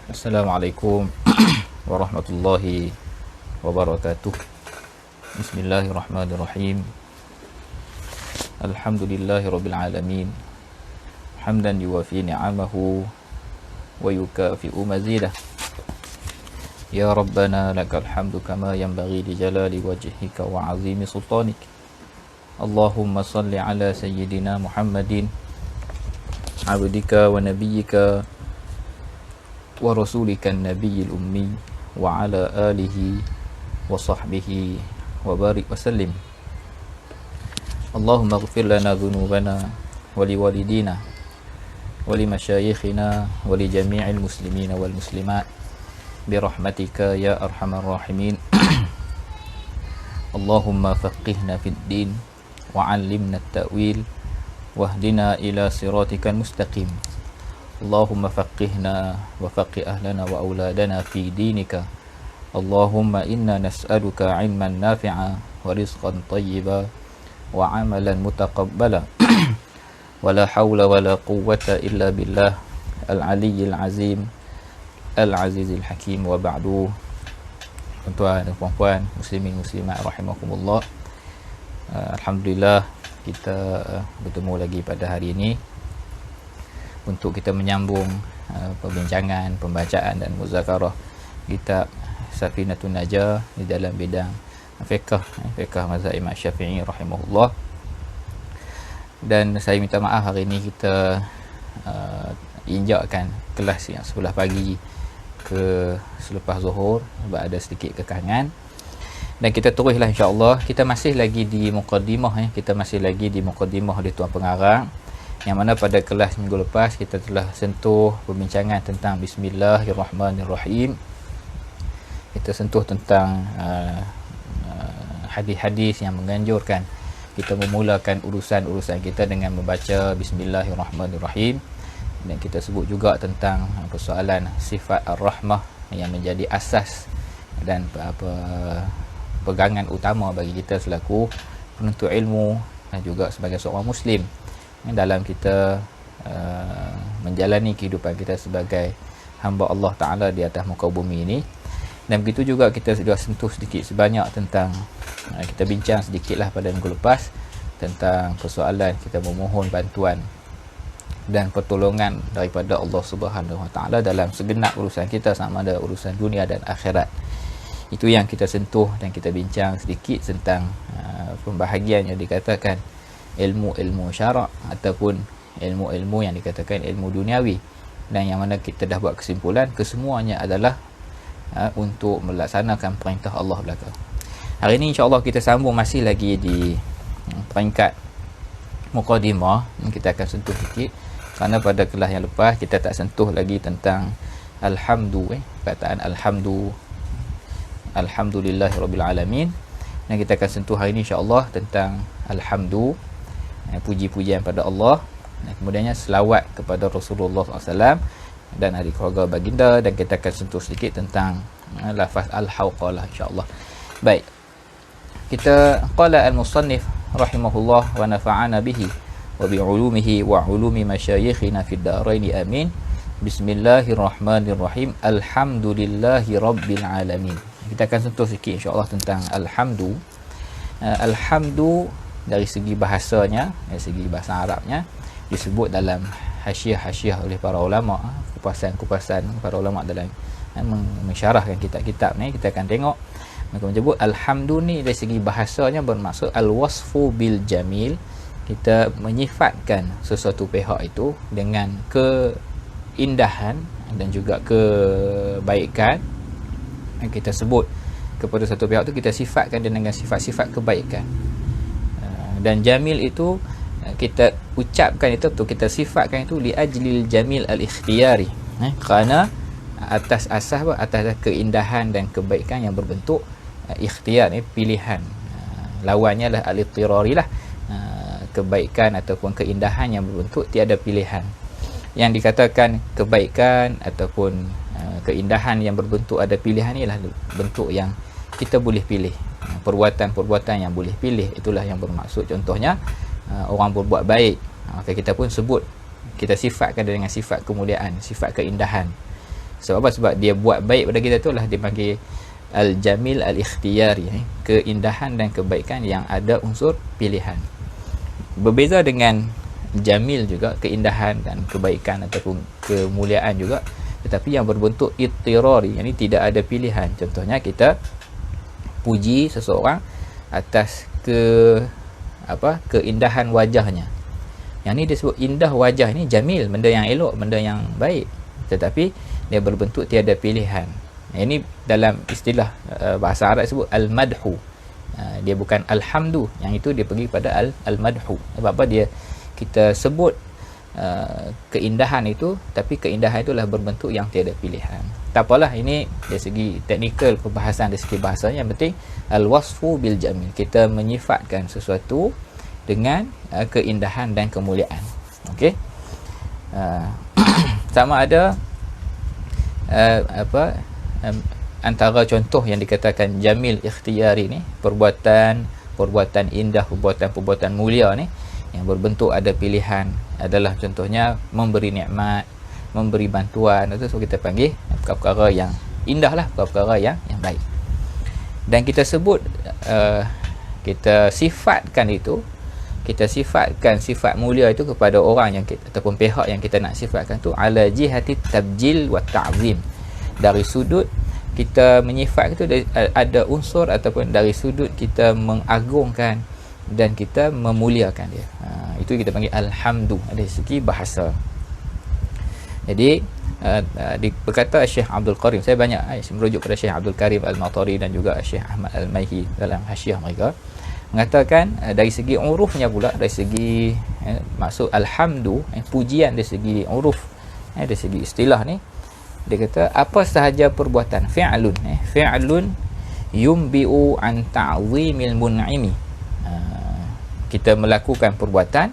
Assalamualaikum warahmatullahi wabarakatuh. Bismillahirrahmanirrahim. Alhamdulillahirabbil alamin. Hamdan yuwafi ni'amahu wa yukafi'u mazidah. Ya Rabbana lakal hamdu kama yanbaghi li jalali wajhika wa 'azimi sultanik. Allahumma salli ala sayyidina Muhammadin abdika wa nabiyyika wa rasulika an-nabiyil ummi wa ala alihi wa sahbihi wa barik wa sallim. Allahumma ighfir lana dhunubana wa liwalidina wa limashayikhina wa li jami'il muslimina wal muslimat birahmatika ya arhamar rahimin. Allahumma faqihna fid din wa 'allimna at-ta'wil wahdina ila siratikal mustaqim. Allahumma faqihna wa faqih ahlana wa auladana fi dinika. Allahumma inna nas'aluka 'ilman nafi'a wa rizqan thayyiba wa 'amalan mutaqabbala. Wa la hawla wa la quwwata illa billah al-'aliyyil 'azim al-'azizil hakim. Wa ba'du. Tuan-tuan dan puan-puan, muslimin muslimat rahimakumullah. Alhamdulillah kita bertemu lagi pada hari ini untuk kita menyambung perbincangan, pembacaan dan muzakarah kitab Safinatun Najah di dalam bidang fiqh mazhab Imam Syafi'i rahimahullah. Dan saya minta maaf hari ini kita injakkan kelas yang sebelah pagi ke selepas zuhur sebab ada sedikit kekangan. Dan kita teruslah insya-Allah. Kita masih lagi di mukadimah kita masih lagi di mukadimah oleh tuan pengarang, yang mana pada kelas minggu lepas kita telah sentuh perbincangan tentang Bismillahirrahmanirrahim. Kita sentuh tentang hadis-hadis yang menganjurkan kita memulakan urusan-urusan kita dengan membaca Bismillahirrahmanirrahim. Dan kita sebut juga tentang persoalan sifat ar-rahmah yang menjadi asas dan pegangan utama bagi kita selaku penuntut ilmu dan juga sebagai seorang muslim dalam kita menjalani kehidupan kita sebagai hamba Allah Ta'ala di atas muka bumi ini. Dan begitu juga kita sudah sentuh sedikit sebanyak tentang kita bincang sedikitlah pada minggu lepas tentang persoalan kita memohon bantuan dan pertolongan daripada Allah Subhanahu Wa Ta'ala dalam segenap urusan kita, sama ada urusan dunia dan akhirat. Itu yang kita sentuh dan kita bincang sedikit tentang pembahagian yang dikatakan ilmu-ilmu syarak ataupun ilmu-ilmu yang dikatakan ilmu duniawi, dan yang mana kita dah buat kesimpulan kesemuanya adalah untuk melaksanakan perintah Allah belaka. Hari ini insya-Allah kita sambung masih lagi di peringkat mukadimah. Kita akan sentuh sikit kerana pada kelas yang lepas kita tak sentuh lagi tentang perkataan alhamdulillahirabbil alamin. Dan kita akan sentuh hari ini insya-Allah tentang alhamdu, puji-pujian pada Allah, dan kemudiannya selawat kepada Rasulullah SAW dan ahli keluarga baginda. Dan kita akan sentuh sedikit tentang lafaz al-hauqalah insya-Allah. Baik, kita qala al-musannif rahimahullah wa nafa'ana bihi wa bi'ulumihi wa ulumi masyayikhina fid darain amin. Bismillahirrahmanirrahim. Alhamdulillahi rabbil alamin. Kita akan sentuh sikit insya-Allah tentang alhamdu. Alhamdu dari segi bahasanya, dari segi bahasa Arabnya, disebut dalam hasyiah-hasyiah oleh para ulama, kupasan-kupasan para ulama dalam mensyarahkan kitab-kitab ni. Kita akan tengok mereka menyebut alhamdu ni dari segi bahasanya bermaksud al-wasfu bil jamil. Kita menyifatkan sesuatu pihak itu dengan keindahan dan juga kebaikan. Kita sebut kepada satu pihak itu, kita sifatkan dengan sifat-sifat kebaikan. Dan jamil itu kita ucapkan itu, kita sifatkan itu li ajlil jamil al-ikhtiyari, kerana atas asas atas keindahan dan kebaikan yang berbentuk ikhtiyar, pilihan. Lawannya lah al-ittirari lah, kebaikan ataupun keindahan yang berbentuk tiada pilihan. Yang dikatakan kebaikan ataupun keindahan yang berbentuk ada pilihan, ialah bentuk yang kita boleh pilih, perbuatan-perbuatan yang boleh pilih, itulah yang bermaksud. Contohnya orang berbuat baik, maka kita pun sebut, kita sifatkan dengan sifat kemuliaan, sifat keindahan. Sebab apa? Sebab dia buat baik pada kita tu lah dipanggil al-jamil al-ikhtiyari, keindahan dan kebaikan yang ada unsur pilihan. Berbeza dengan jamil juga, keindahan dan kebaikan ataupun kemuliaan juga, tetapi yang berbentuk ittirari, yang ini tidak ada pilihan. Contohnya kita puji seseorang atas keindahan wajahnya. Yang ni disebut indah wajah, ni jamil, benda yang elok, benda yang baik, tetapi dia berbentuk tiada pilihan. Ini dalam istilah bahasa Arab disebut al-madhu. Dia bukan alhamdu, yang itu dia pergi pada al-madhu. Sebab apa? Kita sebut keindahan itu, tapi keindahan itulah berbentuk yang tiada pilihan. Tak apalah, ini dari segi teknikal perbahasan, dari segi bahasa, yang penting al-wasfu bil jamil, kita menyifatkan sesuatu dengan keindahan dan kemuliaan. Okey. Sama ada antara contoh yang dikatakan jamil ikhtiyari ni, perbuatan indah, perbuatan mulia ni yang berbentuk ada pilihan, adalah contohnya memberi nikmat, memberi bantuan. Itu so kita panggil perkara-perkara yang indah lah, perkara-perkara yang baik. Dan kita sebut kita sifatkan sifat mulia itu kepada orang yang kita, ataupun pihak yang kita nak sifatkan tu, ala jihati tabjil wa ta'zim, dari sudut kita menyifat itu ada unsur, ataupun dari sudut kita mengagungkan dan kita memuliakan dia. Itu kita panggil alhamdu dari segi bahasa. Jadi berkata Syekh Abdul Karim, saya banyak merujuk pada Syekh Abdul Karim Al-Matari dan juga Syekh Ahmad Al-Maihi dalam hasyiah mereka, mengatakan dari segi urufnya pula, dari segi maksud alhamdu, pujian dari segi uruf, dari segi istilah ni, dia kata apa sahaja perbuatan fi'lun yumbi'u an ta'zimil mun'imi, kita melakukan perbuatan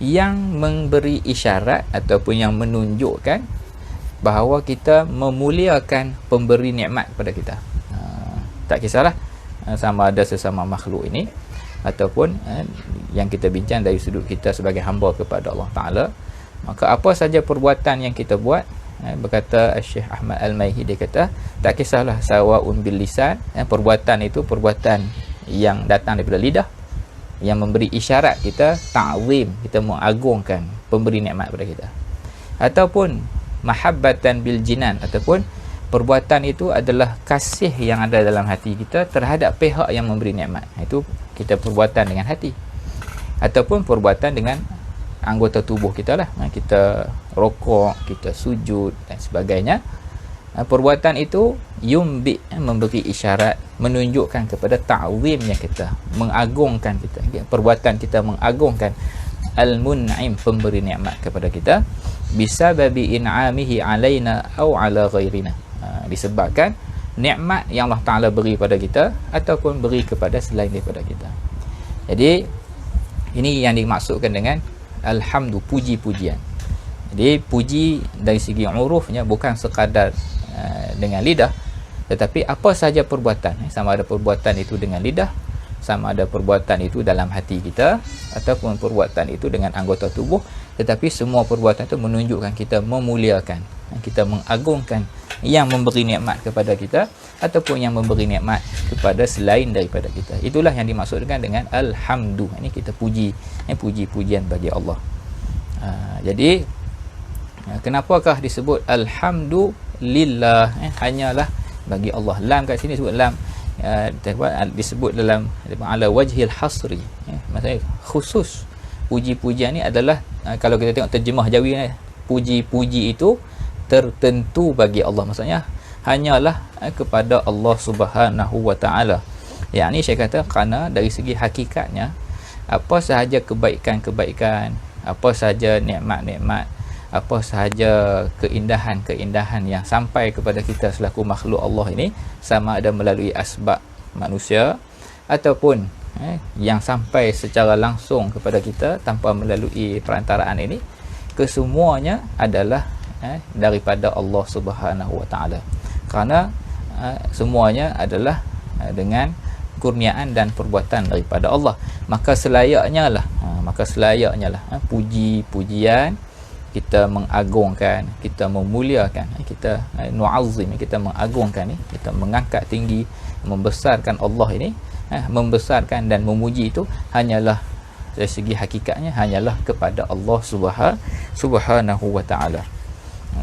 yang memberi isyarat ataupun yang menunjukkan bahawa kita memuliakan pemberi nikmat kepada kita. Tak kisahlah sama ada sesama makhluk ini ataupun yang kita bincang dari sudut kita sebagai hamba kepada Allah Ta'ala, maka apa saja perbuatan yang kita buat, berkata Syekh Ahmad Al-Maihi, dia kata tak kisahlah sawa'un bil lisan, perbuatan itu perbuatan yang datang daripada lidah, yang memberi isyarat kita ta'zim, kita mengagungkan pemberi nikmat kepada kita, ataupun mahabbatan bil jinan, ataupun perbuatan itu adalah kasih yang ada dalam hati kita terhadap pihak yang memberi nikmat. Itu kita perbuatan dengan hati, ataupun perbuatan dengan anggota tubuh kita lah, kita rokok, kita sujud dan sebagainya. Perbuatan itu yumbi, memberi isyarat, menunjukkan kepada ta'zimnya kita, mengagungkan kita. Perbuatan kita mengagungkan al-mun'im, pemberi nikmat kepada kita, bisababi in'amihi alaina au ala ghairina, disebabkan nikmat yang Allah Ta'ala beri pada kita ataupun beri kepada selain daripada kita. Jadi ini yang dimaksudkan dengan alhamdu, puji-pujian. Jadi puji dari segi urufnya bukan sekadar dengan lidah, tetapi apa sahaja perbuatan, sama ada perbuatan itu dengan lidah, sama ada perbuatan itu dalam hati kita, ataupun perbuatan itu dengan anggota tubuh, tetapi semua perbuatan itu menunjukkan kita memuliakan, kita mengagungkan yang memberi nikmat kepada kita ataupun yang memberi nikmat kepada selain daripada kita. Itulah yang dimaksudkan dengan alhamdu. Ini kita puji, puji-pujian bagi Allah. Jadi kenapakah disebut alhamdulillah, hanyalah bagi Allah. Lam kat sini sebut lam, disebut dalam ala wajhil hasri, maksudnya khusus. Puji-pujian ni adalah, kalau kita tengok terjemah Jawi ni, puji-puji itu tertentu bagi Allah, maksudnya hanyalah kepada Allah Subhanahu wa Ta'ala. Yang ni saya kata kerana dari segi hakikatnya, apa sahaja kebaikan-kebaikan, apa sahaja nikmat-nikmat, apa sahaja keindahan-keindahan yang sampai kepada kita selaku makhluk Allah ini, sama ada melalui asbab manusia ataupun yang sampai secara langsung kepada kita tanpa melalui perantaraan ini, kesemuanya adalah daripada Allah Subhanahu wa Ta'ala. Kerana semuanya adalah dengan kurniaan dan perbuatan daripada Allah, maka selayaknya lah puji-pujian kita mengagungkan, kita memuliakan, kita nu'azzim, kita mengagungkan ni, kita mengangkat tinggi, membesarkan Allah ini, membesarkan dan memuji itu hanyalah dari segi hakikatnya hanyalah kepada Allah Subhanahu wa taala.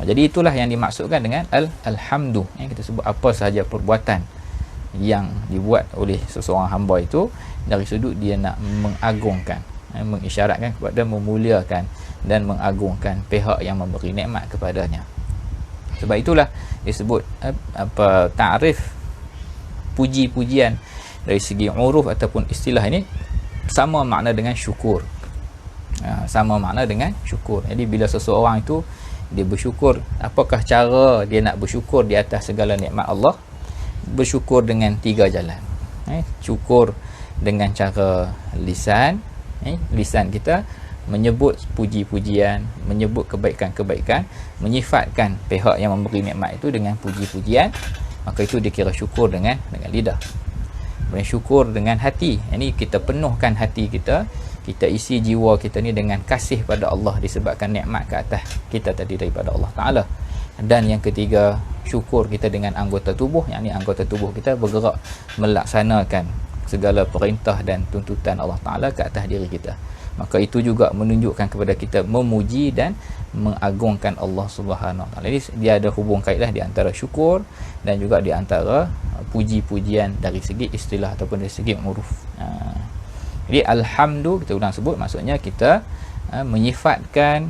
Jadi itulah yang dimaksudkan dengan alhamdu. Kita sebut apa sahaja perbuatan yang dibuat oleh seseorang hamba itu dari sudut dia nak mengagungkan, mengisyaratkan kepada memuliakan dan mengagungkan pihak yang memberi nikmat kepadanya. Sebab itulah disebut ta'rif puji-pujian dari segi uruf ataupun istilah ini sama makna dengan syukur. Sama makna dengan syukur. Jadi bila seseorang itu dia bersyukur, apakah cara dia nak bersyukur di atas segala nikmat Allah? Bersyukur dengan 3 jalan. Syukur dengan cara lisan. Lisan kita menyebut puji-pujian, menyebut kebaikan-kebaikan, menyifatkan pihak yang memberi nikmat itu dengan puji-pujian, maka itu dikira syukur dengan lidah. Bersyukur dengan hati, ini kita penuhkan hati kita, kita isi jiwa kita ni dengan kasih pada Allah disebabkan nikmat ke atas kita tadi daripada Allah Ta'ala. Dan yang ketiga, syukur kita dengan anggota tubuh, yang ni anggota tubuh kita bergerak melaksanakan segala perintah dan tuntutan Allah Ta'ala ke atas diri kita. Maka itu juga menunjukkan kepada kita memuji dan mengagungkan Allah Subhanahu Wa Ta'ala. Jadi dia ada hubung kaitlah di antara syukur dan juga di antara puji-pujian dari segi istilah ataupun dari segi uruf. Jadi alhamdu kita ulang sebut, maksudnya kita menyifatkan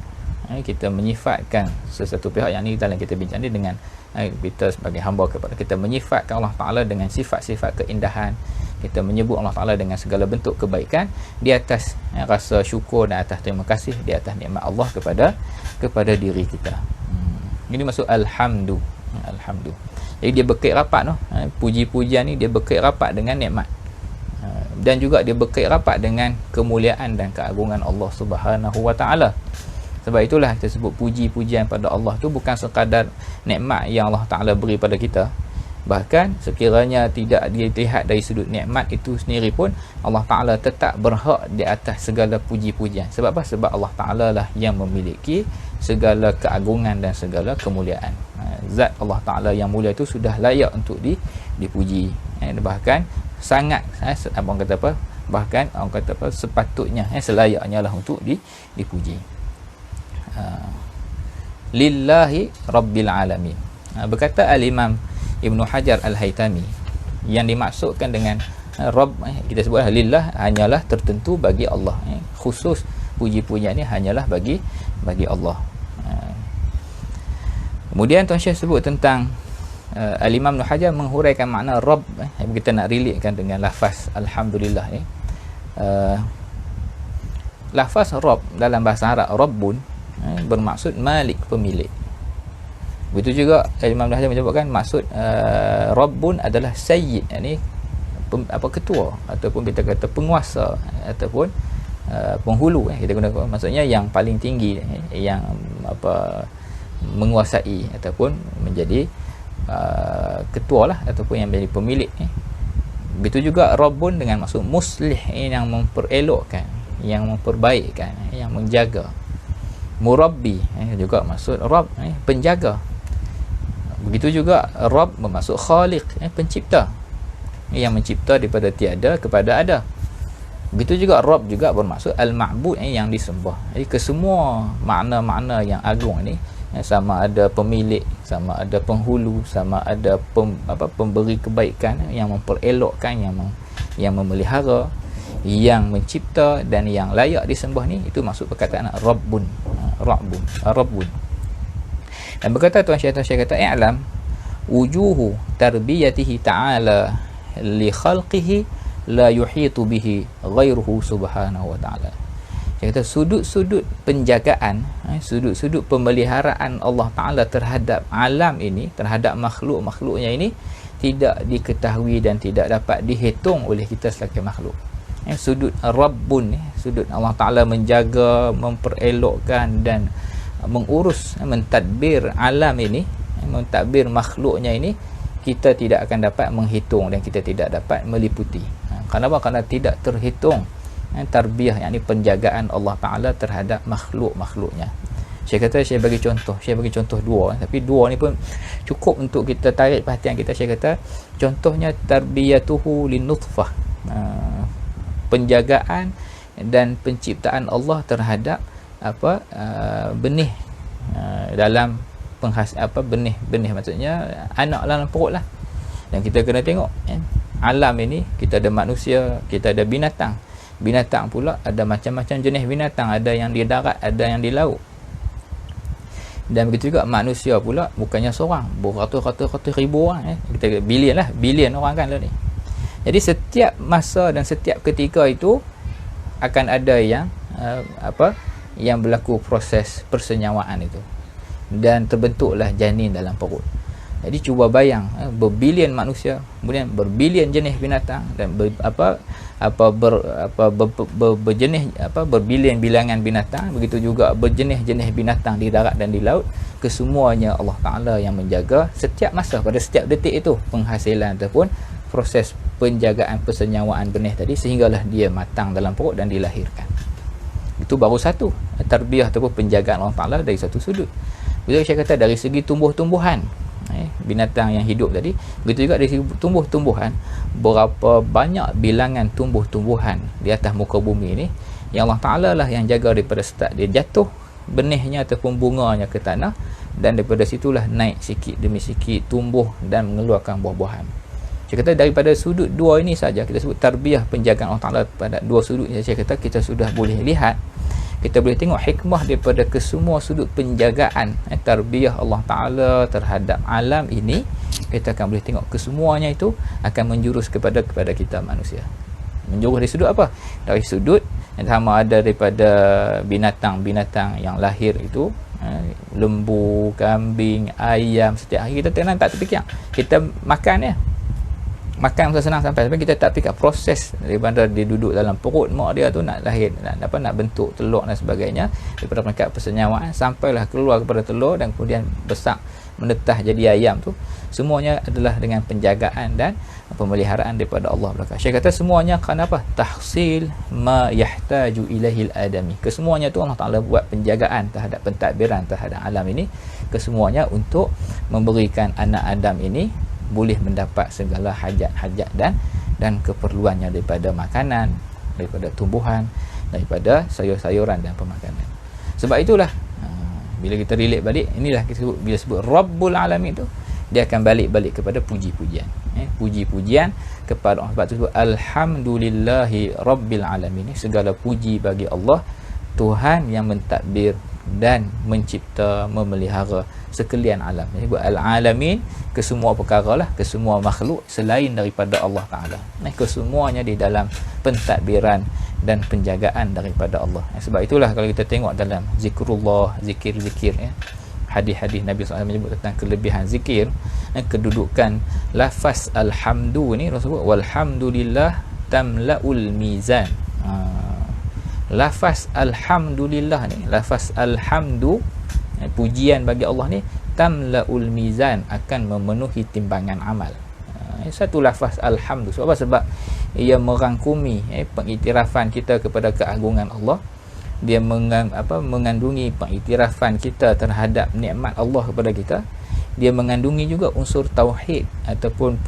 sesuatu pihak yang ni dalam kita bincang ni dengan kita sebagai hamba kepada kita menyifatkan Allah Ta'ala dengan sifat-sifat keindahan, kita menyebut Allah Ta'ala dengan segala bentuk kebaikan di atas rasa syukur dan atas terima kasih di atas nikmat Allah kepada diri kita. Ini maksud alhamdu. Jadi dia berkait rapat puji-pujian ni dia berkait rapat dengan nikmat, dan juga dia berkait rapat dengan kemuliaan dan keagungan Allah Subhanahu Wa Ta'ala. Sebab itulah kita sebut puji-pujian pada Allah tu bukan sekadar nikmat yang Allah Ta'ala beri pada kita. Bahkan sekiranya tidak dilihat dari sudut nikmat itu sendiri pun, Allah Ta'ala tetap berhak di atas segala puji-pujian. Sebab apa? Sebab Allah Ta'ala lah yang memiliki segala keagungan dan segala kemuliaan. Zat Allah Ta'ala yang mulia itu sudah layak untuk dipuji. Bahkan sangat, bahkan orang kata apa, sepatutnya, selayaknya lah untuk dipuji. Lillahi Rabbil Alamin. Berkata Al-Imam Ibn Hajar Al-Haytami, yang dimaksudkan dengan Rabb, kita sebut lillah, hanyalah tertentu bagi Allah. Khusus puji-pujian ni hanyalah bagi Allah. Kemudian Tuan Syekh sebut tentang Al-Imam Ibn Hajar menghuraikan makna Rabb. Kita nak relatekan dengan lafaz Alhamdulillah ni. Lafaz Rabb dalam bahasa Arab, Rabbun, bermaksud Malik, pemilik. Begitu juga Imam Ibn Hajar menyebutkan maksud Rabbun adalah Sayyid, yakni ketua ataupun kita kata penguasa ataupun penghulu, kita gunakan maksudnya yang paling tinggi, yang menguasai ataupun menjadi ketua lah ataupun yang menjadi pemilik. Begitu juga Rabbun dengan maksud muslih, yang memperelokkan, yang memperbaikkan, yang menjaga. Murabbi juga maksud Rabb, penjaga. Begitu juga Rabb bermaksud Khaliq, pencipta, yang mencipta daripada tiada kepada ada. Begitu juga Rabb juga bermaksud Al-Ma'bud, yang disembah. Jadi kesemua makna-makna yang agung ni, sama ada pemilik, sama ada penghulu, sama ada pemberi kebaikan, yang memperelokkan, yang memelihara, yang mencipta dan yang layak disembah ni, itu maksud perkataan Rabbun. Dan berkata Tuan Syekh kata, i'lam wujuhu tarbiyatihi ta'ala li khalqihi la yuhitu bihi ghairuhu subhanahu wa ta'ala. Dia kata sudut-sudut penjagaan, sudut-sudut pemeliharaan Allah Ta'ala terhadap alam ini, terhadap makhluk-makhluknya ini, tidak diketahui dan tidak dapat dihitung oleh kita sebagai makhluk. Sudut Rabbun, sudut Allah Ta'ala menjaga, memperelokkan dan mengurus, mentadbir alam ini, mentadbir makhluknya ini, kita tidak akan dapat menghitung dan kita tidak dapat meliputi. Kenapa? Kerana tidak terhitung tarbiyah, yakni penjagaan Allah Ta'ala terhadap makhluk-makhluknya. Saya bagi contoh dua, tapi dua ni pun cukup untuk kita tarik perhatian kita. Saya kata contohnya tarbiyatuhu linnutfah, penjagaan dan penciptaan Allah terhadap benih dalam benih maksudnya anak dalam perut lah. Dan kita kena tengok alam ini, kita ada manusia, kita ada binatang pula ada macam-macam jenis binatang, ada yang di darat, ada yang di laut. Dan begitu juga manusia pula bukannya seorang, beratus-ratus ribu orang, kita bilion orang kan lah ni. Jadi setiap masa dan setiap ketika itu akan ada yang yang berlaku proses persenyawaan itu, dan terbentuklah janin dalam perut. Jadi cuba bayang, berbilion manusia, kemudian berbilion jenis binatang, dan berbilion bilangan binatang, begitu juga berjenis-jenis binatang di darat dan di laut. Kesemuanya Allah Ta'ala yang menjaga setiap masa, pada setiap detik itu, penghasilan ataupun proses penjagaan persenyawaan benih tadi, sehinggalah dia matang dalam perut dan dilahirkan. Itu baru satu tarbiyah ataupun penjagaan Allah Ta'ala dari satu sudut. Bila saya kata dari segi tumbuh-tumbuhan, binatang yang hidup tadi, begitu juga dari segi tumbuh-tumbuhan, berapa banyak bilangan tumbuh-tumbuhan di atas muka bumi ini yang Allah Ta'ala lah yang jaga daripada start dia jatuh benihnya ataupun bunganya ke tanah, dan daripada situlah naik sikit demi sikit, tumbuh dan mengeluarkan buah-buahan. Saya kata daripada sudut dua ini saja, kita sebut tarbiyah penjagaan Allah Ta'ala pada dua sudut ini, saya kata kita sudah boleh lihat, kita boleh tengok hikmah daripada kesemua sudut penjagaan tarbiyah Allah Ta'ala terhadap alam ini. Kita akan boleh tengok kesemuanya itu akan menjurus kepada kita manusia. Menjurus dari sudut apa? Dari sudut yang sama ada daripada binatang-binatang yang lahir itu, lembu, kambing, ayam, setiap hari kita tenang tak terfikir, kita makan makan senang sampai kita tak fikir proses daripada dia duduk dalam perut mak dia tu nak lahir, nak bentuk telur dan sebagainya, daripada peringkat persenyawaan sampailah keluar kepada telur dan kemudian besar menetah jadi ayam tu, semuanya adalah dengan penjagaan dan pemeliharaan daripada Allah belaka. Saya kata semuanya kerana apa? Tahsil ma yahtaju ilaihil adami. Kesemuanya tu Allah Ta'ala buat penjagaan terhadap pentadbiran terhadap alam ini, kesemuanya untuk memberikan anak Adam ini boleh mendapat segala hajat-hajat dan keperluannya daripada makanan, daripada tumbuhan, daripada sayur-sayuran dan pemakanan. Sebab itulah bila kita relate balik, inilah kita sebut, bila sebut Rabbul Alamin tu, dia akan balik kepada puji-pujian, puji-pujian kepada Allah. Sebab tu sebut Alhamdulillahi Rabbil Alamin, segala puji bagi Allah, Tuhan yang mentadbir dan mencipta, memelihara sekalian alam. Jadi buat al-alamin, kesemua perkara lah, kesemua makhluk selain daripada Allah Ta'ala. Kesemuanya di dalam pentadbiran dan penjagaan daripada Allah. Sebab itulah kalau kita tengok dalam zikrullah, zikir-zikir, hadis-hadis Nabi SAW menyebut tentang kelebihan zikir, kedudukan lafaz alhamdu ni, Rasulullah walhamdulillah tamla'ul mizan. Lafaz alhamdulillah ni, lafaz alhamdu, pujian bagi Allah ni, tamla'ul mizan, akan memenuhi timbangan amal. Satu lafaz alhamdu. Sebab apa? Sebab ia merangkumi pengiktirafan kita kepada keagungan Allah. Dia mengandungi pengiktirafan kita terhadap nikmat Allah kepada kita. Dia mengandungi juga unsur tauhid ataupun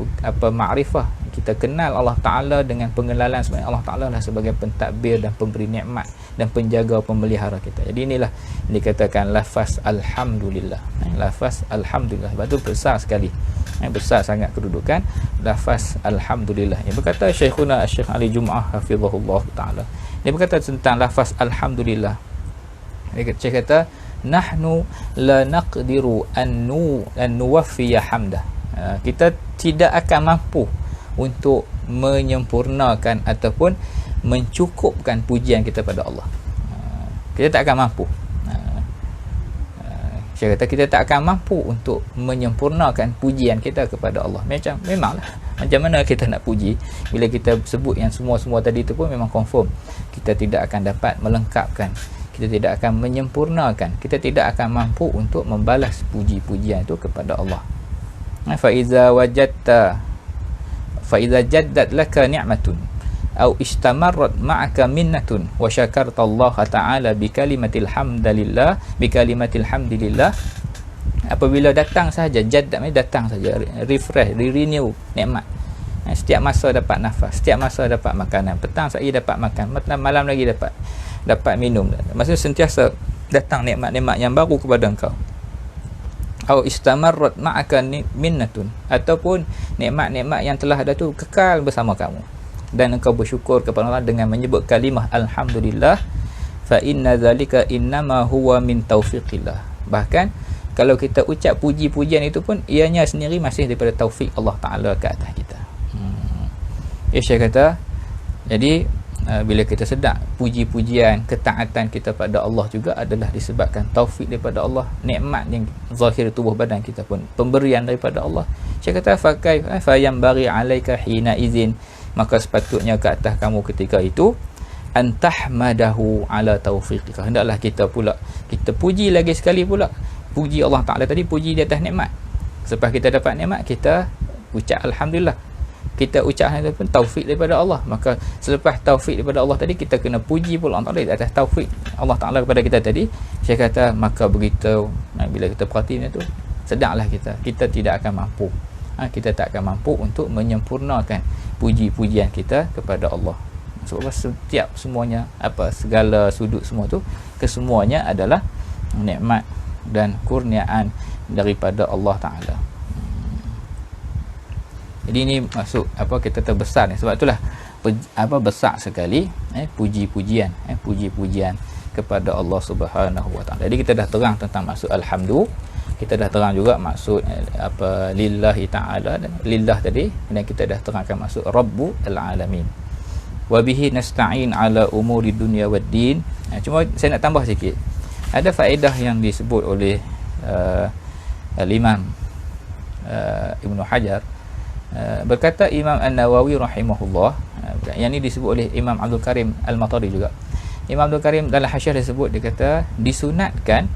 makrifah. Kita kenal Allah Ta'ala dengan pengenalan sebenarnya Allah Ta'ala lah sebagai pentadbir dan pemberi nikmat dan penjaga, pemelihara kita. Jadi inilah dikatakan lafaz alhamdulillah. Lafaz alhamdulillah, sebab tu besar sekali, besar sangat kedudukan lafaz alhamdulillah. Yang berkata Syekhuna Syekh Ali Jum'ah hafizahullah Ta'ala, dia berkata tentang lafaz alhamdulillah, dia kata nahnu la naqdiru an nuwaffiya hamdah. Kita tidak akan mampu untuk menyempurnakan ataupun mencukupkan pujian kita pada Allah. Kita tak akan mampu. Saya kata kita tak akan mampu untuk menyempurnakan pujian kita kepada Allah. Memanglah macam mana kita nak puji bila kita sebut yang semua-semua tadi tu pun memang confirm kita tidak akan dapat melengkapkan, kita tidak akan menyempurnakan, kita tidak akan mampu untuk membalas puji-pujian itu kepada Allah. Fa iza jaddat laka ni'matun au istamarrat ma'aka minnatun wa syakarta Allah Ta'ala bi kalimatil hamdilillah, apabila datang sahaja, jaddad datang saja, refresh, renew nikmat. Setiap masa dapat nafas, setiap masa dapat makanan, petang saya dapat makan, malam lagi dapat minum. Maksudnya sentiasa datang nikmat-nikmat yang baru kepada engkau. Au istamarrat ma'aka minnatun, ataupun nikmat-nikmat yang telah ada tu kekal bersama kamu, dan engkau bersyukur kepada Allah dengan menyebut kalimah alhamdulillah, fa inna zalika innama huwa min taufiqillah. Bahkan kalau kita ucap puji-pujian itu pun ianya sendiri masih daripada taufik Allah Ta'ala ke atas kita. Syekh kata, jadi bila kita sedar puji-pujian, ketaatan kita pada Allah juga adalah disebabkan taufik daripada Allah, nikmat yang zahir tubuh badan kita pun pemberian daripada Allah. Syekh kata, fa yanbaghi alaika hina izin, maka sepatutnya ke atas kamu ketika itu antahmadahu ala taufiqika, hendaklah kita puji lagi sekali pula. Puji Allah Ta'ala tadi, puji di atas nikmat. Selepas kita dapat nikmat, kita ucap alhamdulillah, kita ucap alhamdulillah pun taufik daripada Allah. Maka selepas taufik daripada Allah tadi, kita kena puji pula Allah Ta'ala di atas taufik Allah Ta'ala kepada kita tadi. Saya kata, maka begitu bila kita perhatikan itu, sedarlah kita tidak akan mampu, kita tak akan mampu untuk menyempurnakan puji-pujian kita kepada Allah. Sebab setiap semuanya, segala sudut semua tu, kesemuanya adalah nikmat dan kurniaan daripada Allah Ta'ala. Jadi ini masuk kita terbesar ni. Sebab itulah besar sekali puji-pujian kepada Allah Subhanahu Wa Ta'ala. Jadi kita dah terang tentang maksud alhamdulillah, kita dah terang juga maksud lillahi ta'ala, dan lillah tadi, dan kita dah terangkan maksud rabbul alamin. Wa bihi nasta'in ala umuri dunya wad din. Cuma saya nak tambah sikit, ada faedah yang disebut oleh Imam Ibnu Hajar. Berkata Imam An-Nawawi rahimahullah, yang ini disebut oleh Imam Abdul Karim Al-Matari juga. Imam Abdul Karim dalam hasyiah disebut, dia kata disunatkan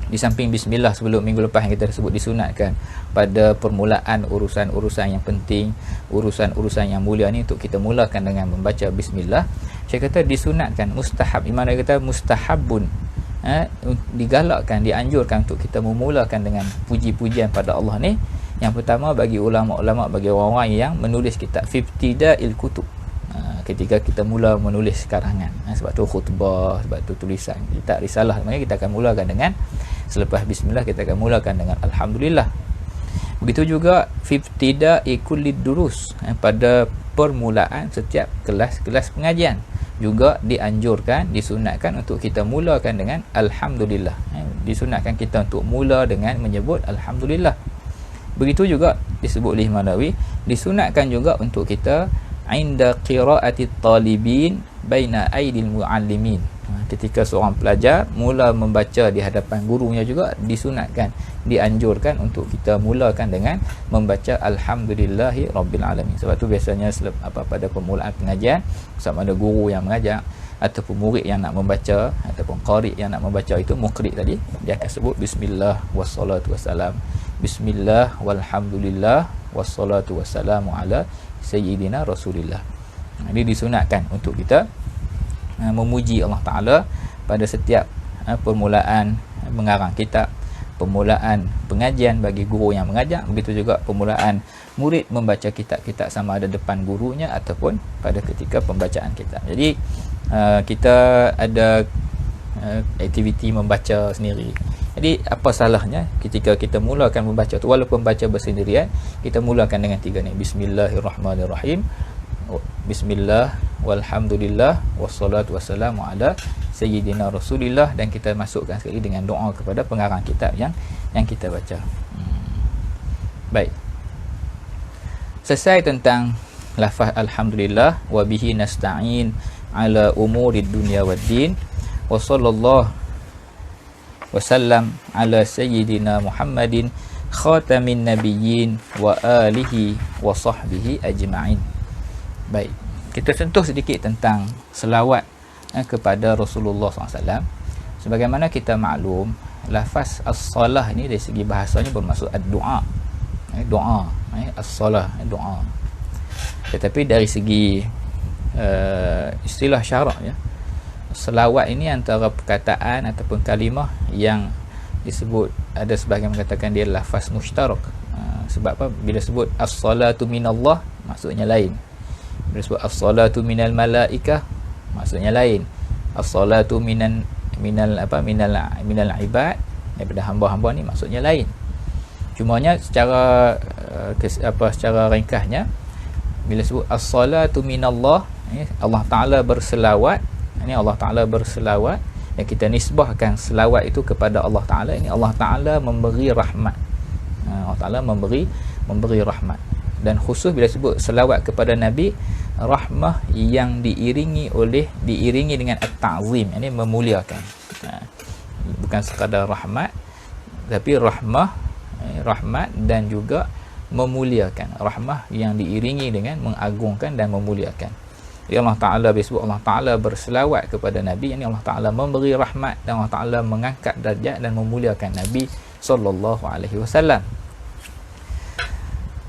di samping bismillah sebelum minggu lepas yang kita sebut, disunatkan pada permulaan urusan-urusan yang penting, urusan-urusan yang mulia ni, untuk kita mulakan dengan membaca bismillah. Saya kata disunatkan, mustahab. Imam dia kata mustahabun, digalakkan, dianjurkan untuk kita memulakan dengan puji-pujian pada Allah ni. Yang pertama, bagi ulama-ulama, bagi orang-orang yang menulis kitab, fiftida'il kutub, ketika kita mula menulis karangan. Sebab tu khutbah, sebab tu tulisan kitab risalah, maknanya kita akan mulakan dengan, selepas bismillah kita akan mulakan dengan alhamdulillah. Begitu juga fiftidai kulli durus, pada permulaan setiap kelas-kelas pengajian juga dianjurkan, disunatkan untuk kita mulakan dengan alhamdulillah. Disunatkan kita untuk mula dengan menyebut alhamdulillah. Begitu juga disebut oleh Imam Nawawi, disunatkan juga untuk kita inda qiraati talibin baina aidil muallimin, ketika seorang pelajar mula membaca di hadapan gurunya juga disunatkan, dianjurkan untuk kita mulakan dengan membaca alhamdulillahi rabbil alamin. Sebab tu biasanya pada permulaan pengajian, sama ada guru yang mengajar ataupun murid yang nak membaca, ataupun qari yang nak membaca, itu muqri tadi, dia akan sebut bismillah wassalatu wassalam, bismillah walhamdulillah wassalatu wassalamu ala sayyidina rasulillah. Ini disunatkan untuk kita memuji Allah Ta'ala pada setiap permulaan mengarang kitab, permulaan pengajian bagi guru yang mengajar, begitu juga permulaan murid membaca kitab-kitab, sama ada depan gurunya ataupun pada ketika pembacaan kitab. Jadi kita ada aktiviti membaca sendiri. Jadi apa salahnya ketika kita mulakan membaca tu, walaupun baca bersendirian, kita mulakan dengan tiga ni, bismillahirrahmanirrahim, bismillah walhamdulillah wassalatu wassalamu ala sayyidina rasulillah, dan kita masukkan sekali dengan doa kepada pengarang kitab yang kita baca. Baik, selesai tentang lafaz alhamdulillah. Wa bihi nasta'in ala umuri dunya waddin, wa sallallahu wasallam ala sayyidina Muhammadin khatamin nabiyyin wa alihi wa sahbihi ajma'in. Baik, kita sentuh sedikit tentang selawat kepada Rasulullah SAW. Sebagaimana kita maklum, lafaz as-salah ini dari segi bahasanya bermaksud ad-du'a, doa, as-salah, doa. Tetapi dari segi istilah syarak ya, selawat ini antara perkataan ataupun kalimah yang disebut, ada sebahagian mengatakan dia lafaz mushtarak. Sebab apa? Bila sebut as-salatu minallah, maksudnya lain. Bila sebut as-salatu minal malaikah, maksudnya lain. As-salatu minal ibad, daripada hamba-hamba ni, maksudnya lain. Cumanya secara secara ringkasnya, bila sebut as-salatu minallah, Allah Ta'ala berselawat, ini Allah Ta'ala berselawat, yang kita nisbahkan selawat itu kepada Allah Ta'ala. Ini Allah Ta'ala memberi rahmat, Allah Ta'ala memberi rahmat. Dan khusus bila sebut selawat kepada Nabi, rahmah yang diiringi dengan at-ta'zim, ini memuliakan. Bukan sekadar rahmat, tapi rahmat dan juga memuliakan. Rahmah yang diiringi dengan mengagungkan dan memuliakan. Jadi Allah Ta'ala, disebut Allah Ta'ala berselawat kepada Nabi, ini Allah Ta'ala memberi rahmat dan Allah Ta'ala mengangkat darjat dan memuliakan Nabi SAW.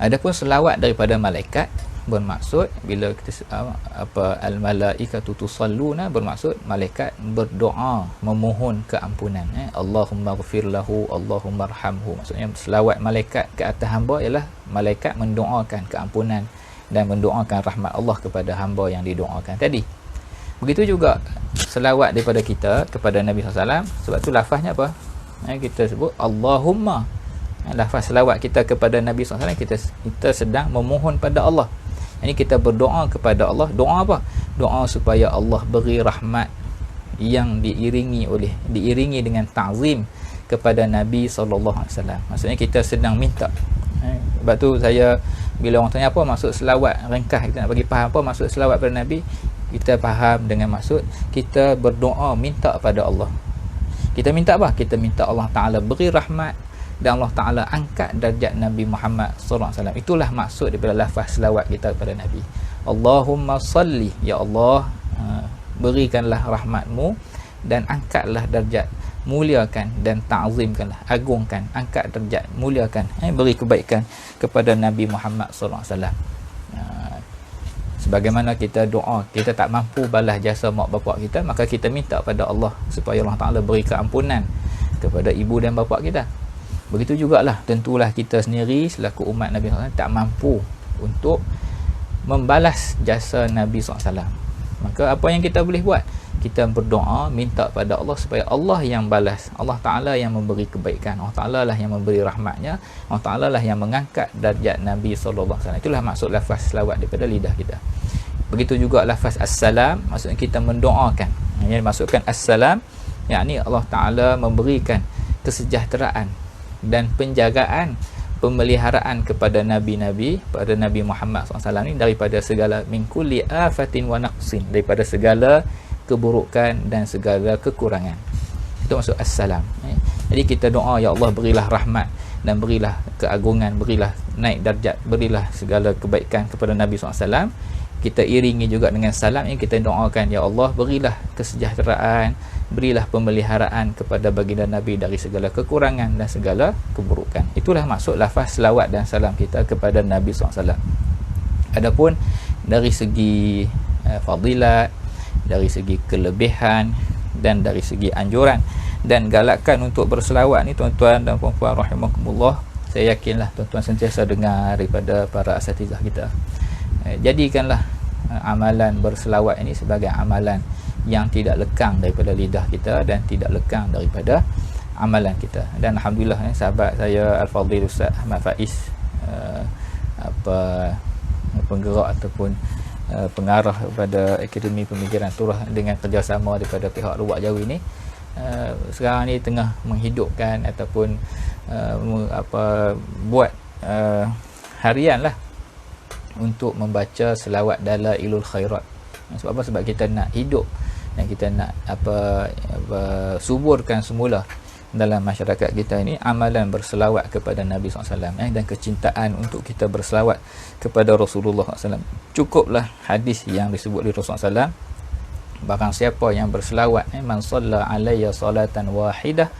Adapun selawat daripada malaikat bermaksud, bila kita al-malaikatu tusalluna, bermaksud malaikat berdoa memohon keampunan. Allahumma ghfir lahu, Allahumma arhamhu. Maksudnya selawat malaikat ke atas hamba ialah malaikat mendoakan keampunan dan mendoakan rahmat Allah kepada hamba yang didoakan tadi. Begitu juga selawat daripada kita kepada Nabi SAW. Sebab tu lafaznya apa? Kita sebut Allahumma. Lafaz selawat kita kepada Nabi SAW, kita sedang memohon pada Allah. Ini kita berdoa kepada Allah. Doa apa? Doa supaya Allah beri rahmat yang diiringi dengan ta'zim kepada Nabi SAW. Maksudnya kita sedang minta. Sebab tu saya, bila orang tanya apa maksud selawat, ringkas kita nak bagi faham apa maksud selawat pada Nabi, kita faham dengan maksud kita berdoa minta pada Allah. Kita minta apa? Kita minta Allah Ta'ala beri rahmat dan Allah Ta'ala angkat darjat Nabi Muhammad SAW. Itulah maksud daripada lafaz selawat kita kepada Nabi. Allahumma salli, ya Allah, berikanlah rahmatmu dan angkatlah darjat, muliakan dan ta'zimkanlah, agungkan, angkat darjat, muliakan, beri kebaikan kepada Nabi Muhammad SAW. Sebagaimana kita doa, kita tak mampu balas jasa mak bapak kita, maka kita minta pada Allah supaya Allah Ta'ala beri keampunan kepada ibu dan bapa kita. Begitu jugalah, tentulah kita sendiri selaku umat Nabi SAW tak mampu untuk membalas jasa Nabi SAW. Maka apa yang kita boleh buat? Kita berdoa, minta pada Allah supaya Allah yang balas, Allah Ta'ala yang memberi kebaikan, Allah Ta'ala lah yang memberi rahmatnya, Allah Ta'ala lah yang mengangkat darjat Nabi SAW. Itulah maksud lafaz selawat daripada lidah kita. Begitu juga lafaz assalam, maksudnya kita mendoakan. Yang dimaksudkan assalam, yakni Allah Ta'ala memberikan kesejahteraan dan penjagaan, pemeliharaan kepada Nabi-Nabi, pada Nabi Muhammad SAW ni, daripada segala min kulli afatin wa naqsin, daripada segala keburukan dan segala kekurangan. Itu maksud assalam. Jadi kita doa, ya Allah berilah rahmat dan berilah keagungan, berilah naik darjat, berilah segala kebaikan kepada Nabi SAW. Kita iringi juga dengan salam yang kita doakan, ya Allah berilah kesejahteraan, berilah pemeliharaan kepada baginda Nabi dari segala kekurangan dan segala keburukan. Itulah maksud lafaz selawat dan salam kita kepada Nabi SAW. Adapun dari segi fadilat, dari segi kelebihan dan dari segi anjuran dan galakan untuk berselawat ni, tuan-tuan dan puan-puan rahimakumullah, saya yakinlah tuan-tuan sentiasa dengar daripada para asatizah kita. Jadikanlah amalan berselawat ini sebagai amalan yang tidak lekang daripada lidah kita dan tidak lekang daripada amalan kita. Dan alhamdulillah sahabat saya Al-Fadhil Ustaz Ahmad Faiz, penggerak ataupun pengarah kepada Akademi Pemikiran Turah dengan kerjasama daripada pihak Luwak Jawi ni, sekarang ni tengah menghidupkan ataupun buat harian lah untuk membaca selawat Dalailul Khairat. Sebab apa? Sebab kita nak hidup dan kita nak suburkan semula dalam masyarakat kita ini amalan berselawat kepada Nabi SAW dan kecintaan untuk kita berselawat kepada Rasulullah SAW. Cukuplah hadis yang disebut oleh Rasulullah SAW, barang siapa yang berselawat, man shalla alayya salatan wahidah,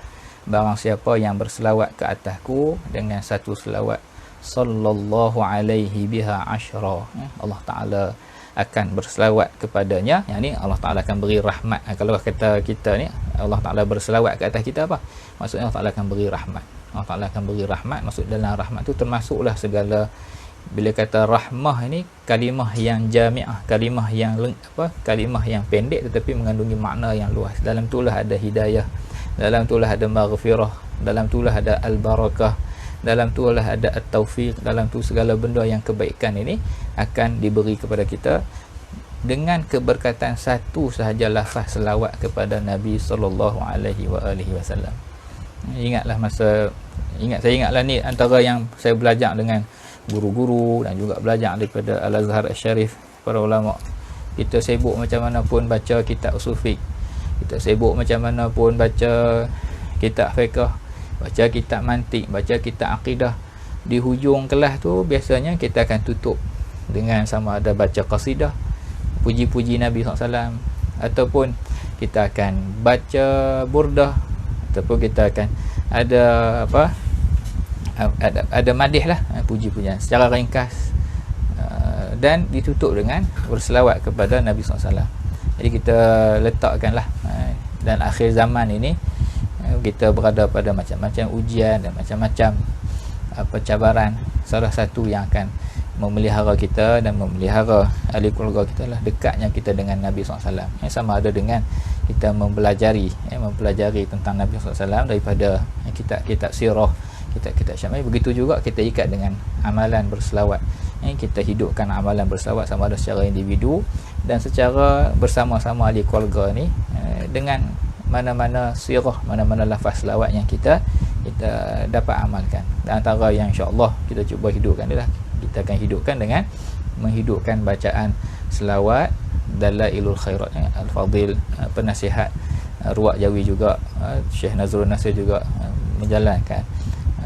barang siapa yang berselawat ke atasku dengan satu selawat, sallallahu alaihi biha asyra. Allah Taala akan berselawat kepadanya, yang ni Allah Taala akan beri rahmat. Kalau kata kita ni Allah Taala berselawat ke atas kita, apa maksudnya? Allah Taala akan beri rahmat. Allah Taala akan beri rahmat, maksud dalam rahmat tu termasuklah segala. Bila kata rahmah ini kalimah yang jami'ah, kalimah yang kalimah yang pendek tetapi mengandungi makna yang luas. Dalam itulah ada hidayah, dalam itulah ada maghfirah, dalam itulah ada al-barakah, dalam itulah ada at-taufiq, dalam tu segala benda yang kebaikan ini akan diberi kepada kita dengan keberkatan satu sahaja lafaz selawat kepada Nabi sallallahu alaihi wasallam. Saya ingatlah ni antara yang saya belajar dengan guru-guru dan juga belajar daripada Al-Azhar Al-Syarif, para ulama. Kita sibuk macam mana pun baca kitab usul fiqh, kita sibuk macam mana pun baca kitab fiqh, baca kitab mantik, baca kitab akidah, di hujung kelas tu biasanya kita akan tutup dengan sama ada baca qasidah puji-puji Nabi SAW, ataupun kita akan baca burdah, ataupun kita akan ada madih lah, puji-pujian secara ringkas, dan ditutup dengan berselawat kepada Nabi SAW. Jadi kita letakkanlah, dan akhir zaman ini kita berada pada macam-macam ujian dan macam-macam cabaran. Salah satu yang akan memelihara kita dan memelihara ahli keluarga kita lah dekatnya kita dengan Nabi SAW. Sama ada dengan kita mempelajari tentang Nabi SAW daripada kitab sirah, kitab syamai. Begitu juga kita ikat dengan amalan berselawat. Kita hidupkan amalan berselawat sama ada secara individu dan secara bersama-sama ahli keluarga ni, dengan mana-mana sirah, mana-mana lafaz selawat yang kita dapat amalkan. Dan antara yang insya-Allah kita cuba hidupkan adalah kita akan hidupkan dengan menghidupkan bacaan selawat Dalailul Khairat, Al-Fadil penasihat Ruwaq Jawi juga, Syekh Nazrul Nasir juga menjalankan.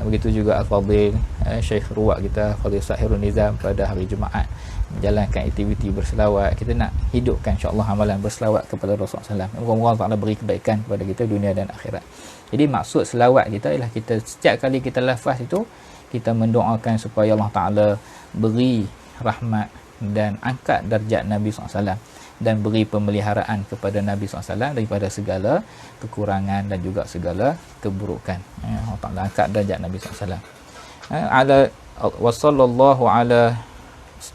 Begitu juga Al-Fadil Syekh Ruwaq kita, Fadil Sahirun Nizam, pada hari Jumaat menjalankan aktiviti berselawat. Kita nak hidupkan insya-Allah amalan berselawat kepada Rasulullah SAW. Moga-moga Allah Taala beri kebaikan kepada kita dunia dan akhirat. Jadi maksud selawat kita ialah kita setiap kali kita lafaz itu, kita mendoakan supaya Allah Taala beri rahmat dan angkat darjat Nabi SAW dan beri pemeliharaan kepada Nabi SAW daripada segala kekurangan dan juga segala keburukan. Allah Taala angkat darjat Nabi SAW.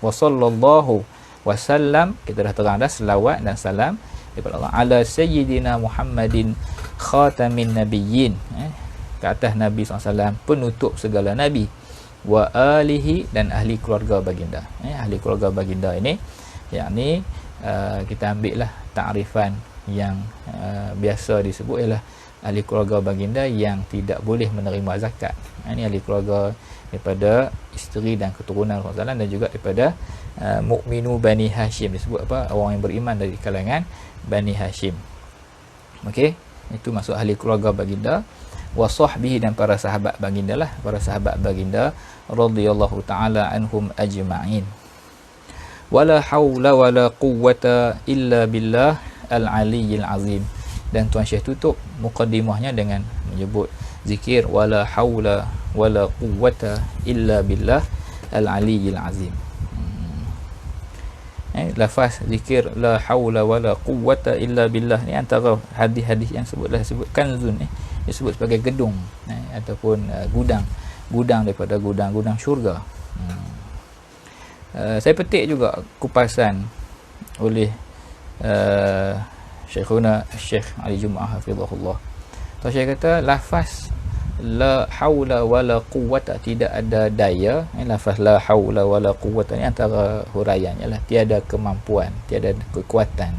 Wasallallahu wasallam, kita dah terang dah selawat dan salam daripada Allah ala sayyidina Muhammadin khatamin nabiyyin, ke atas Nabi SAW penutup segala nabi, wa alihi, dan ahli keluarga baginda. Ahli keluarga baginda ini yakni kita ambil lah ta'rifan yang biasa disebut ialah ahli keluarga baginda yang tidak boleh menerima zakat. Ini ahli keluarga daripada isteri dan keturunan Rasulullah, dan juga daripada mukminu Bani Hashim, disebut orang yang beriman dari kalangan Bani Hashim. Okey, itu masuk ahli keluarga baginda. Wa sahbihi, dan para sahabat baginda lah, para sahabat baginda radhiyallahu taala anhum ajma'in. Wala haula wala quwwata illa billah al-aliyyil azim. Dan Tuan Syekh tutup mukaddimahnya dengan menyebut zikir wala haula wala quwwata illa billah al-aliyyil azim. Lafaz zikir la haula wala quwwata illa billah ni antara hadis-hadis yang sebut kanzun ni, disebut sebagai gedung ataupun gudang daripada gudang syurga. Saya petik juga kupasan oleh Syekhuna Syekh Ali Jumaah hafizahullah. Tuan Syekh kata lafaz la haula wala quwwata, tidak ada daya. Lafaz la haula wala quwwata ni antara huraiannya lah tiada kemampuan, tiada kekuatan,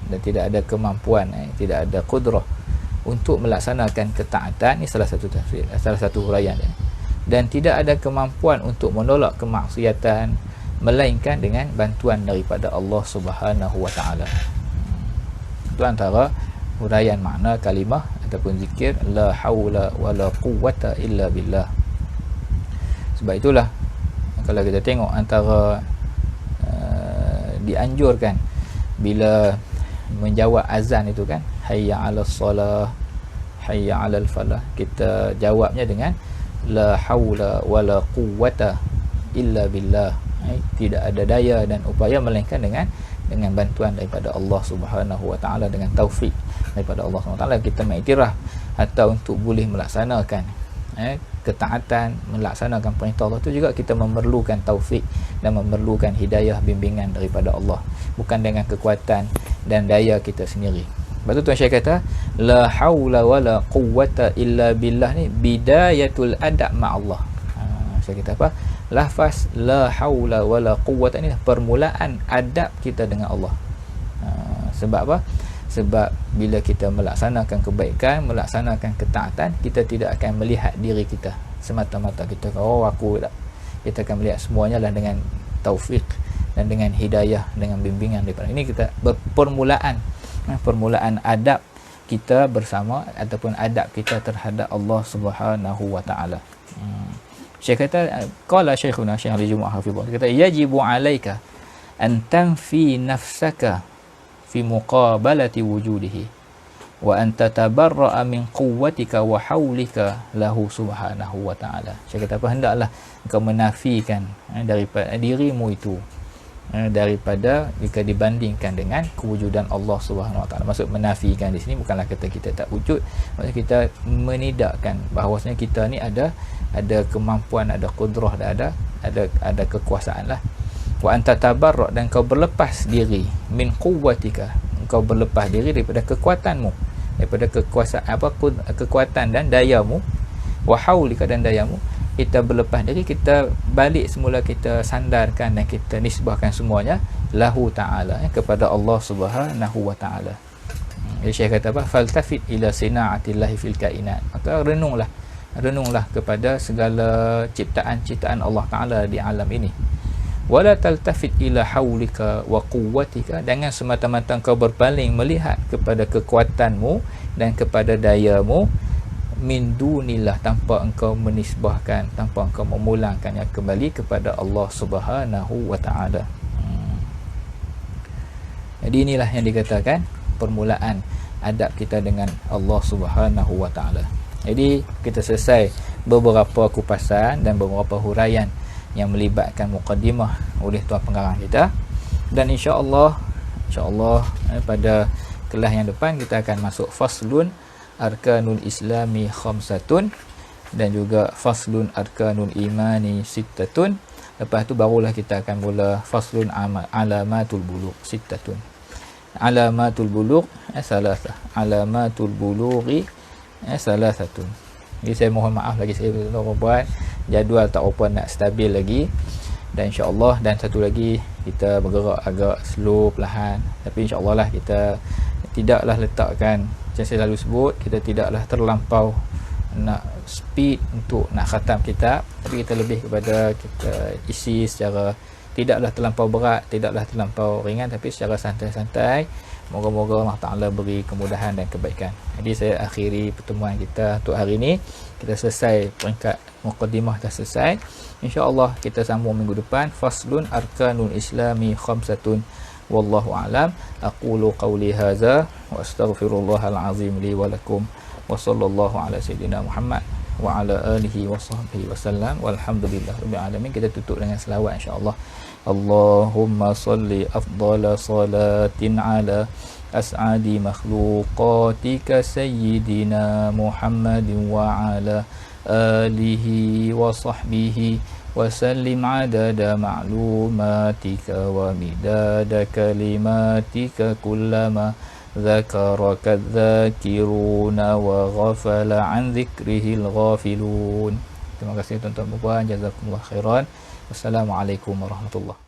dan tidak ada kemampuan, tidak ada qudrah untuk melaksanakan ketaatan. Ini salah satu tafsir, salah satu huraian dia. Dan tidak ada kemampuan untuk menolak kemaksiatan melainkan dengan bantuan daripada Allah Subhanahu wa taala. Itu antara huraian makna kalimah ataupun zikir la haula wala quwwata illa billah. Sebab itulah kalau kita tengok antara dianjurkan bila menjawab azan itu kan, hayya 'alas salah, hayya 'alal falah, kita jawabnya dengan la haula wala quwwata illa billah. Tidak ada daya dan upaya melainkan dengan bantuan daripada Allah Subhanahu wa taala, dengan taufik daripada Allah Subhanahu wa taala kita mengiktiraf atau untuk boleh melaksanakan ketaatan, melaksanakan perintah Allah, itu juga kita memerlukan taufik dan memerlukan hidayah, bimbingan daripada Allah, bukan dengan kekuatan dan daya kita sendiri. Lepas tu Tuan Syekh kata la haula wala quwwata illa billah ni bidayatul adab ma'allah. Saya kata apa? Lafaz la haula wala quwwata ni permulaan adab kita dengan Allah. Sebab apa? Sebab bila kita melaksanakan kebaikan, melaksanakan ketaatan, kita tidak akan melihat diri kita semata-mata kita aku tak. Kita akan melihat semuanya lah dengan taufik dan dengan hidayah, dengan bimbingan daripada ini. Kita permulaan adab kita bersama ataupun adab kita terhadap Allah Subhanahu wa taala. Syekh kata qala Syekhuna Syekh Ali Jumaah hafizahullah, kata yajibu alaika an tanfi nafsaka fi muqabalati wujudihi wa an tatabarra'a min quwwatika wa haulika lahu subhanahu wa ta'ala. Saya kata apa, hendaklah engkau menafikan daripada dirimu itu daripada jika dibandingkan dengan kewujudan Allah Subhanahu wa taala. Maksud menafikan di sini bukanlah kata kita tak wujud, maksud kita menidakkan bahawasanya kita ni ada kemampuan, ada kudrah, ada kekuasaan lah. Wa anta tabarra, dan kau berlepas diri min quwwatika, engkau berlepas diri daripada kekuatanmu, daripada kekuatan dan dayamu, wa haulika, dan dayamu. Kita berlepas diri, kita balik semula, kita sandarkan dan kita nisbahkan semuanya lahu ta'ala, kepada Allah Subhanahu wa ta'ala. Syekh kata apa? Faltafit ila sina'atillahi fil kainat. Maka renunglah kepada segala ciptaan-ciptaan Allah Ta'ala di alam ini. Wala taltafit ila haulika wa quwwatika, dengan semata-mata kau berpaling melihat kepada kekuatanmu dan kepada dayamu, min dunillah, tanpa engkau menisbahkan, tanpa engkau memulangkannya kembali kepada Allah Subhanahu wa taala. Jadi inilah yang dikatakan permulaan adab kita dengan Allah Subhanahu wa taala. Jadi kita selesai beberapa kupasan dan beberapa huraian yang melibatkan muqaddimah oleh tuan pengarang kita, dan insya-Allah pada kelas yang depan kita akan masuk faslun arkanul islami khamsatun dan juga faslun arkanul imani sittatun. Lepas tu barulah kita akan mula faslun alamatul bulugh sittatun. Alamatul bulugh salasah, alamatul bulughi salasatun. Jadi saya mohon maaf lagi, saya buat jadual tak apa nak stabil lagi, dan insya-Allah, dan satu lagi kita bergerak agak slow, perlahan, tapi insya-Allah lah kita tidaklah letakkan, macam saya selalu sebut, kita tidaklah terlampau nak speed untuk nak khatam kitab, tapi kita lebih kepada kita isi secara tidaklah terlampau berat, tidaklah terlampau ringan, tapi secara santai-santai. Moga-moga Allah Ta'ala beri kemudahan dan kebaikan. Jadi saya akhiri pertemuan kita untuk hari ini. Kita selesai peringkat muqaddimah, dah selesai. InsyaAllah kita sambung minggu depan faslun arkanul islami khamsatun. Wallahu a'lam. Aqulu qawli hadza wa astaghfirullahal azim li wa lakum, wa sallallahu ala sayyidina Muhammad wa ala alihi wa sahbihi wasallam, walhamdulillahirabbil alamin. Kita tutup dengan selawat insya-Allah. Allahumma salli afdala salatin ala as'adi makhluqatika sayyidina Muhammadin wa ala alihi wa sahbihi wa sallim adada ma'lumatika wa midada kalimatika kullama dzakaraka dzakiruna wa ghafala an dzikrihil ghafilun. Terima kasih tuan-tuan dan puan, jazakumullah khairan. Wassalamualaikum warahmatullahi